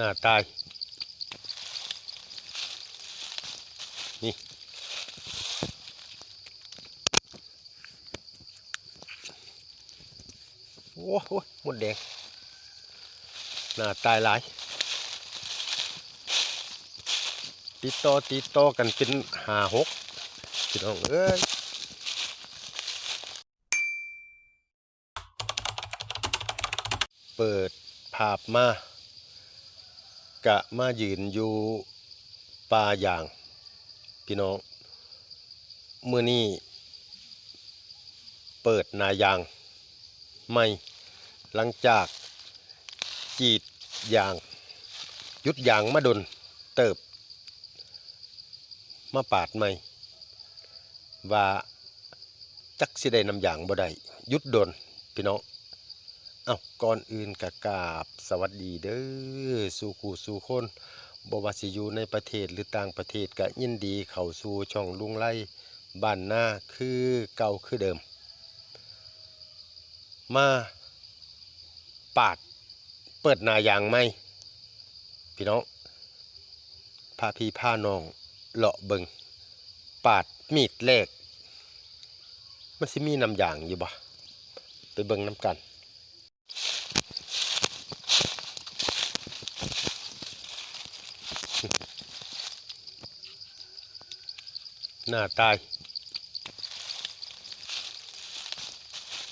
หน้าตายนี่โอ้โหหมดแดงหน้าตายหลายติดต่อกันเป็น5-6พี่น้องเอ้ยเปิดภาพมากะมายืนอยู่ป่าอย่างพี่น้องมื้อนี้เปิดนายางไม่หลังจากจีดยางหยุดยางมาดนเติบมาปาดไม่ว่าจักสิได้นำยางบ่ได้หยุดดนพี่น้องก่อนอื่นกะกราบสวัสดีเด้อสู่คู่สู่คนบ่ว่าสิอยู่ในประเทศหรือต่างประเทศก็ยินดีเข้าสู่ช่องลุงไล่บ้านนาคือเก่าคือเดิมมาปาดเปิดนายางไหมพี่น้องพาพี่พาน้องเลาะเบิงปาดมีดแรกมันสิมีน้ำยางอยู่บ่ไปเบิงน้ำกันหน้าตาย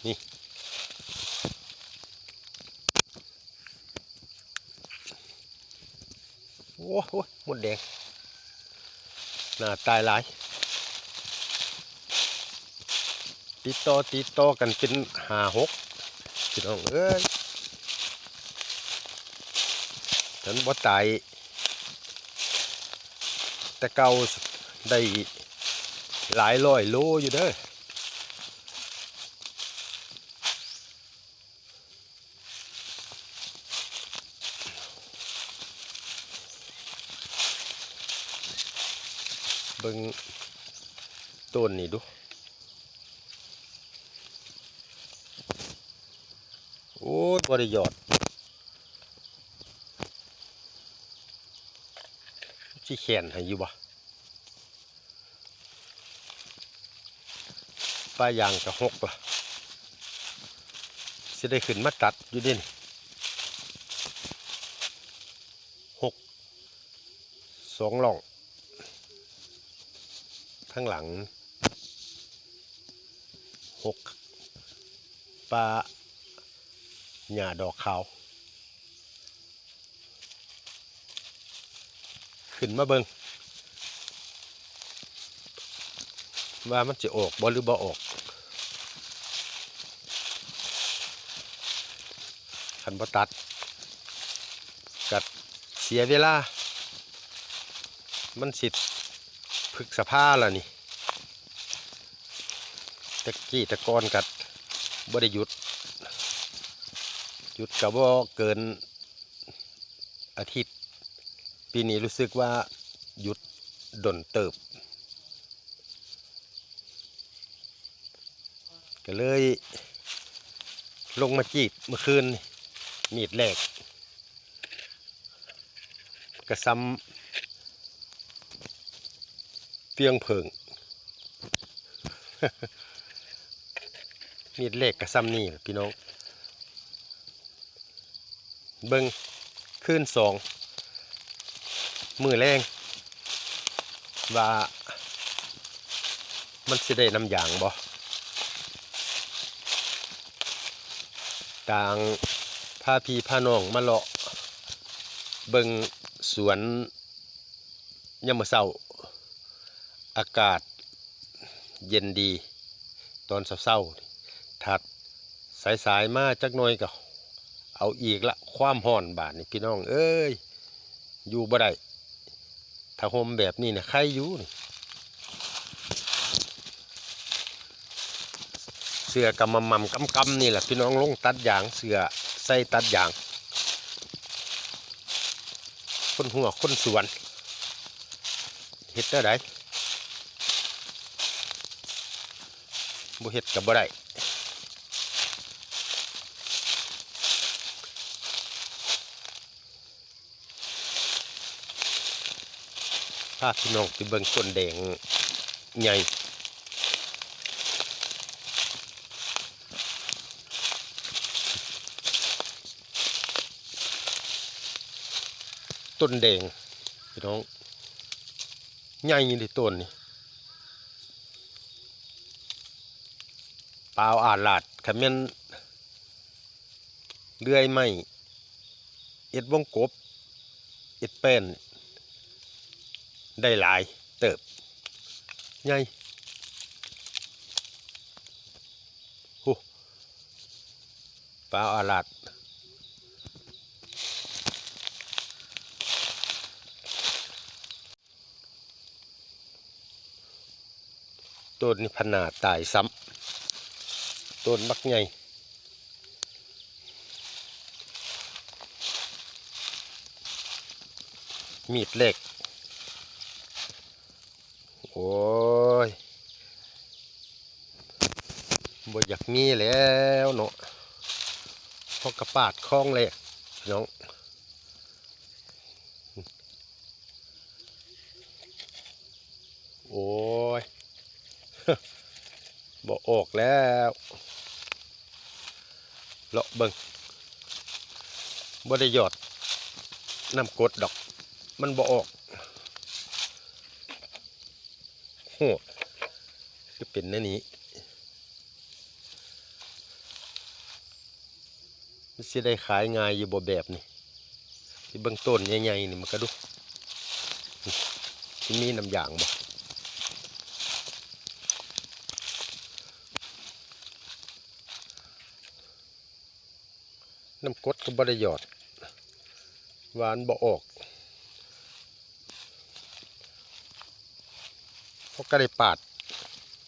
นี่โอ้โหหมดแดงหน้าตายหลายติดต่อกันเป็น5-6พี่น้องเอ้ยฉันบ่ตายแต่เก่าได้หลายร้อยโลอยู่เด้อเบิ่งต้นนี่ดูโอ้ยบ่ได้ยอดสิแขนให้อยู่บ่ปลายางก็6ล่ะสิได้ขึ้นมาตัดอยู่เด่น6 2หล่องข้างหลัง6ปลาหญ้าดอกขาวขึ้นมาเบิ่งว่ามันจะออกบ่หรือบ่ออกคันบ่ตัดกัดเสียเวลามันสิพฤษภาแล้วนี่ตะกี้ตะกอนกัดบ่ได้หยุดกับบ่เกินอาทิตย์ปีนี้รู้สึกว่าหยุดดนเติบก็เลยลงมาจีดเมื่อคืนมีดแรกกระซ้ำเปียงเพิง มีดแรกกระซ้ำนี่พี่น้องเบิ้งคืน2มือแรงว่ามันสิได้น้ำยางบ่ต่างพาพี่พาน้องมาเลาะเบิ่งสวนยามมื้อเช้าอากาศเย็นดีตอนเช้าๆถัดสายมาจักหน่อยก็เอาอีกละความร้อนบาดนี่พี่น้องเอ้ยอยู่บ่ได้ถ้าห่มแบบนี้เนี่ยใครอยู่นี่เสื้อกำมำกำนี่แหละพี่น้องลงตัดยางเสื้อใส่ตัดยางคนหัวคนสวนเฮ็ดได้บ่เฮ็ดก็บ่ได้ าพี่น้องไปเบิ่งต้นแดงใหญ่ต้นแดงพี่น้องใหญ่ในต้นนี่เปล่าอาหลาดขมิ้นเลื่อยไม้เอ็ดวงกบเอ็ดแป้นได้หลายเติบใหญ่โอ้เปล่าอาหลาดต้นนี่พนาตายซ้ำต้นบักใหญ่มีดเล็กโอ้ยบ่อยากมีแล้วเนาะเพราะกระปาดคล้องเลยน้องโอ้ย บ่ออกแล้วเลาะเบิ่งบ่ได้หยอดน้ำกรดดอกมันบ่ออกโหคือเป็นแน่นี้มันสิได้ขายง่ายอยู่บ่แบบนี้ที่เบิ่งต้นใหญ่ๆนี่มันก็ดูที่มีน้ำยางบ่น้ำกรดก็บ่ได้หยอดหวานบ่ออกเพราะก็ได้ปาด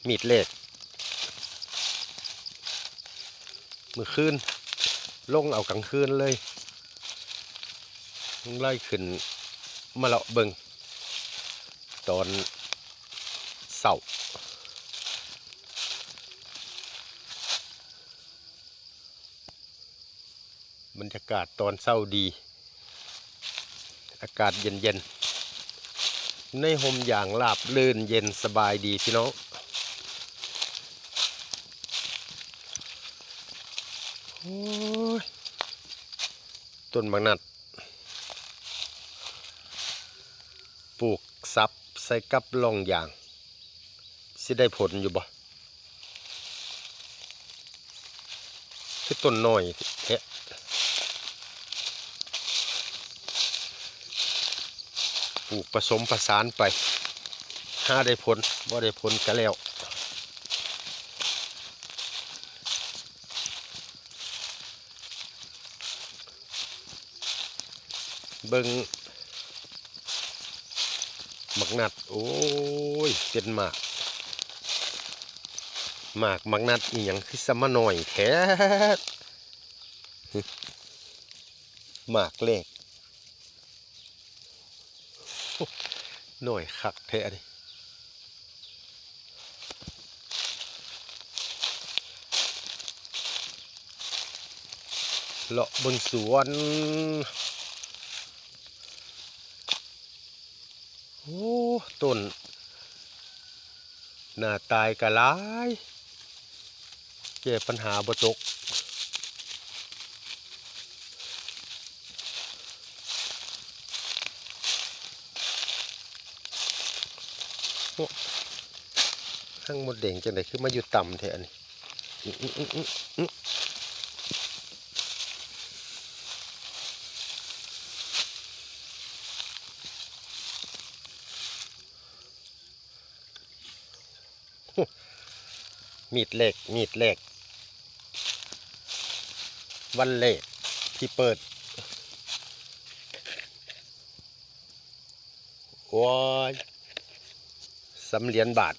มีดเล็กมื้อคืนลงเอากลางคืนเลยไล่ขึ้นมาเลาะเบิ่งตอนเช้าบรรยากาศตอนเช้าดีอากาศเย็นๆในห่มอย่างราบรื่นเย็นสบายดีพี่น้องโอ้ยต้นบางนัดปลูกซับใส่กับล่องยางสิได้ผลอยู่บ่คือต้นน้อยแท้ปลูกผสมผสานไปหาได้ผลบ่ได้ผลก็แล้วเบิ่งหมักนัดโอ้ยเป็นหมากหมักนัดอีหยังคือสมะน้อยแท้หมากเล็กหน่อยคักแท้ดิเลาะเบิ่งสวนโอ้ต้นหน้าตายกะหลายแก้ปัญหาบ่ตกข้างหมดแดงจังได๋คือมาอยู่ต่ำแท้อันนี้มีดเล็กวันเล็กที่เปิดโอ้ย3 เหรียญบาท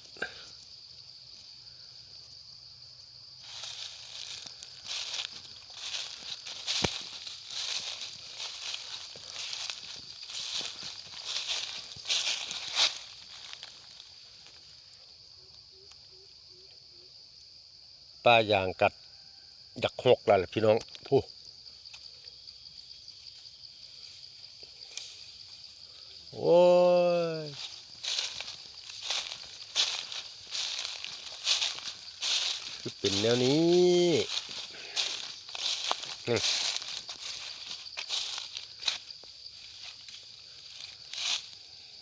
ปลายางกัดอยากหกแล้วล่ะพี่น้องผู้โอ้ย คือเป็นแนวนี้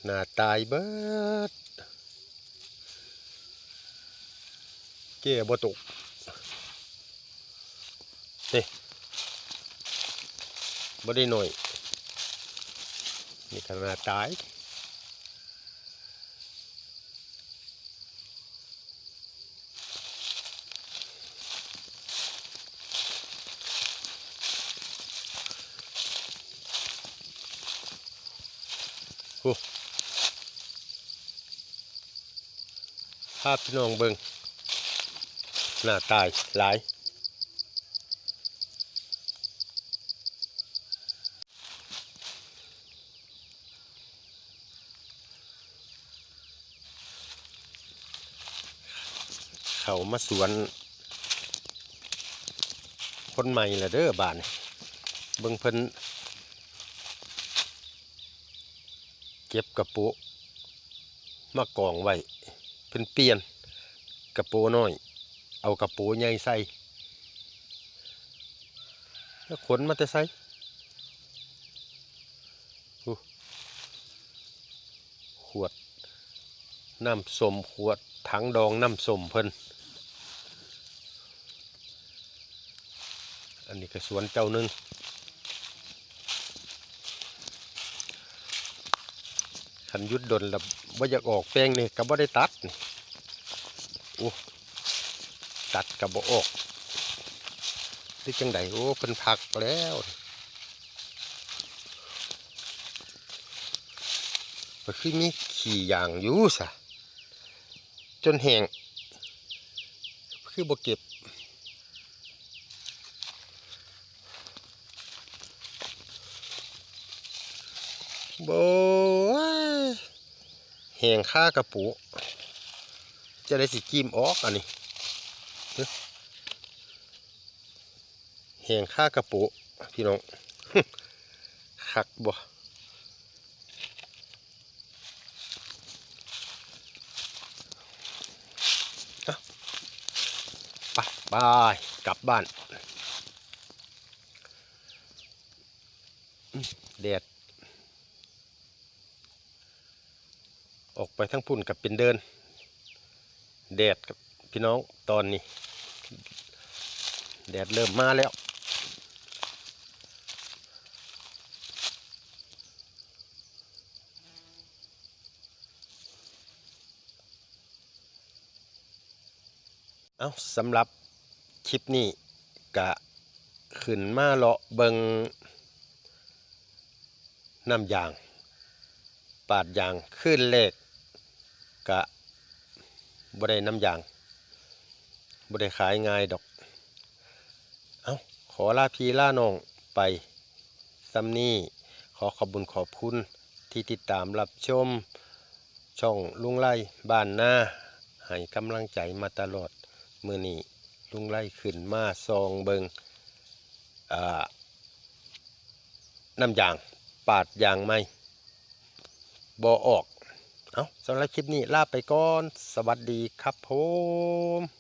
หน้าตายเบิดเก้บ่ตกนี่บ่ได้หน่อยนี่ขนาดตายภาพพี่น้องเบิ่งหน้าตายหลายเขามาสวนคนใหม่ละเด้อบ้านเบิ่งเพิ่นเก็บกระปุกมากองไว้เพิ่นเปลี่ยนกระโปน้อยเอากระโปใหญ่ใส่แล้วขนมาแต่ใส่ขวดน้ำส้มขวดถังดองน้ำส้มเพิ่นอันนี้ก็สวนเจ้าหนึ่งขันยุดดนแล้วว่าอยากออกแปลงนี่ก็บ่ได้ตัดโอ้ตัดกับบ่ออกที่จังไดโอ้เป็นผักแล้วก็คือมีขี่อย่างอยู่ซะจนแห้งคือบ่เก็บบ่แห้งค่ากระปุกจะได้สิจิ้มออกอันนี้แห้งค่ากระปุกพี่น้องคักบ่ไปบายกลับบ้านแดดออกไปทั้งพุ่นกับเป็นเดินแดดกับพี่น้องตอนนี้แดดเริ่มมาแล้วเอาสำหรับคลิปนี้กะขึ้นมาเลาะเบิงน้ำยางปาดยางขึ้นเลขกะบ่ได้น้ำยางบ่ได้ขายง่ายดอกเอาขอลาพี่ลาน้องไปซ้ำนี้ขอขอบคุญขอบคุณที่ติดตามรับชมช่องลุงไล่บ้านนาให้กำลังใจมาตลอดมื้อนี้ลุงไล่ขึ้นมาซองเบิงน้ำยางปาดยางไม่บ่ออกเอาสำหรับคลิปนี้ลาไปก่อนสวัสดีครับผม